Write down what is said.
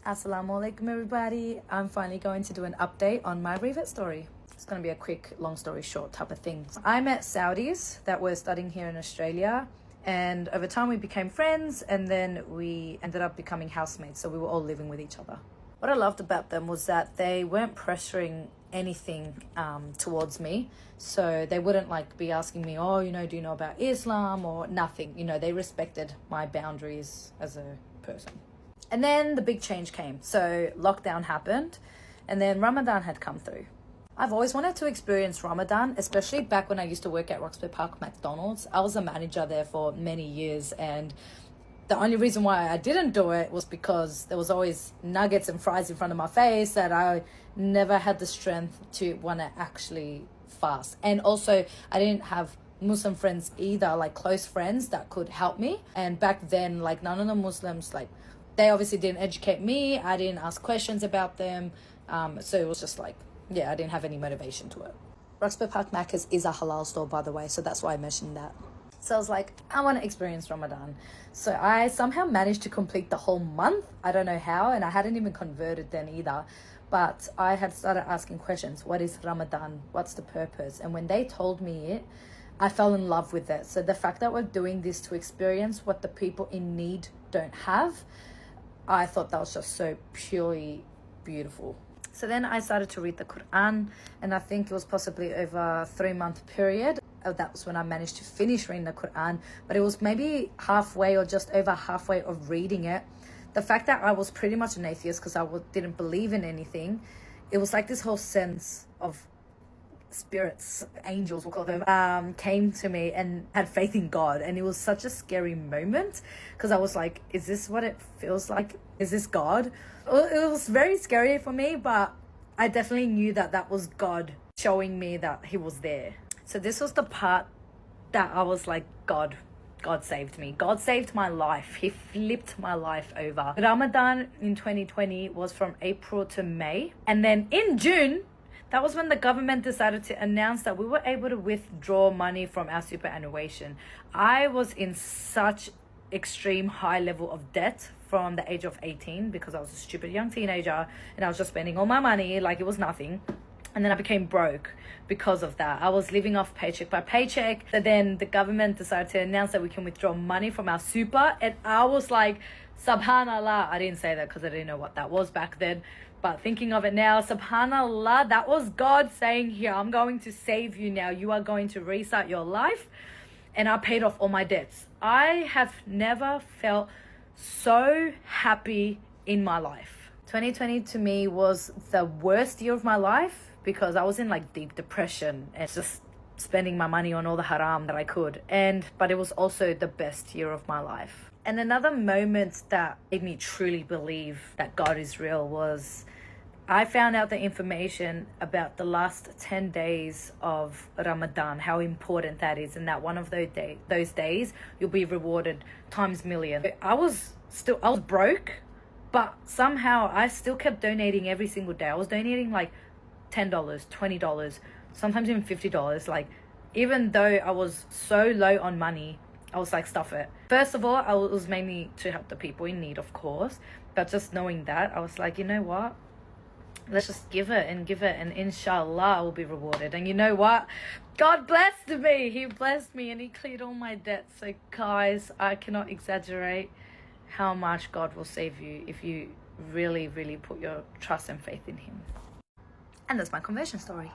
Assalamu alaikum everybody. I'm finally going to do an update on my revet story. It's going to be a quick, long story short type of thing. I met Saudis that were studying here in Australia, and over time we became friends, and then we ended up becoming housemates, so we were all living with each other. What I loved about them was that they weren't pressuring anything towards me, so they wouldn't be asking me, do you know about Islam or nothing. They respected my boundaries as a person. And then the big change came. So lockdown happened, and then Ramadan had come through. I've always wanted to experience Ramadan, especially back when I used to work at Roxburgh Park McDonald's. I was a manager there for many years, and the only reason why I didn't do it was because there was always nuggets and fries in front of my face that I never had the strength to want to actually fast. And also, I didn't have Muslim friends either, close friends that could help me. And back then, none of the Muslims, they obviously didn't educate me. I didn't ask questions about them. So it was just I didn't have any motivation to it. Roxburgh Park Macca's is a halal store, by the way, so that's why I mentioned that. So I was I want to experience Ramadan. So I somehow managed to complete the whole month. I don't know how, and I hadn't even converted then either. But I had started asking questions. What is Ramadan? What's the purpose? And when they told me it, I fell in love with it. So the fact that we're doing this to experience what the people in need don't have, I thought that was just so purely beautiful. So then I started to read the Qur'an, and I think it was possibly over a 3-month period. That was when I managed to finish reading the Qur'an, but it was maybe halfway or just over halfway of reading it. The fact that I was pretty much an atheist because I didn't believe in anything, it was this whole sense of spirits, angels, we'll call them, came to me and had faith in God. And it was such a scary moment because I was is this what it feels like? Is this God? It was very scary for me, but I definitely knew that that was God showing me that he was there. So this was the part that I was God saved me. God saved my life. He flipped my life over. Ramadan in 2020 was from April to May. And then in June, that was when the government decided to announce that we were able to withdraw money from our superannuation. I was in such extreme high level of debt from the age of 18 because I was a stupid young teenager and I was just spending all my money like it was nothing. And then I became broke because of that. I was living off paycheck by paycheck. So then the government decided to announce that we can withdraw money from our super. And I was subhanallah. I didn't say that because I didn't know what that was back then. But thinking of it now, subhanallah, that was God saying, here, I'm going to save you now. You are going to restart your life. And I paid off all my debts. I have never felt so happy in my life. 2020 to me was the worst year of my life because I was in deep depression and just spending my money on all the haram that I could. But it was also the best year of my life. And another moment that made me truly believe that God is real was I found out the information about the last 10 days of Ramadan, how important that is, and that one of those days you'll be rewarded times million. I was broke, but somehow I still kept donating every single day. I was donating $10, $20, sometimes even $50. Even though I was so low on money, I was stuff it. First of all, it was mainly to help the people in need, of course. But just knowing that, I was you know what? Let's just give it, and inshallah I will be rewarded. And you know what? God blessed me. He blessed me and he cleared all my debts. So guys, I cannot exaggerate how much God will save you if you really, really put your trust and faith in him. And that's my conversion story.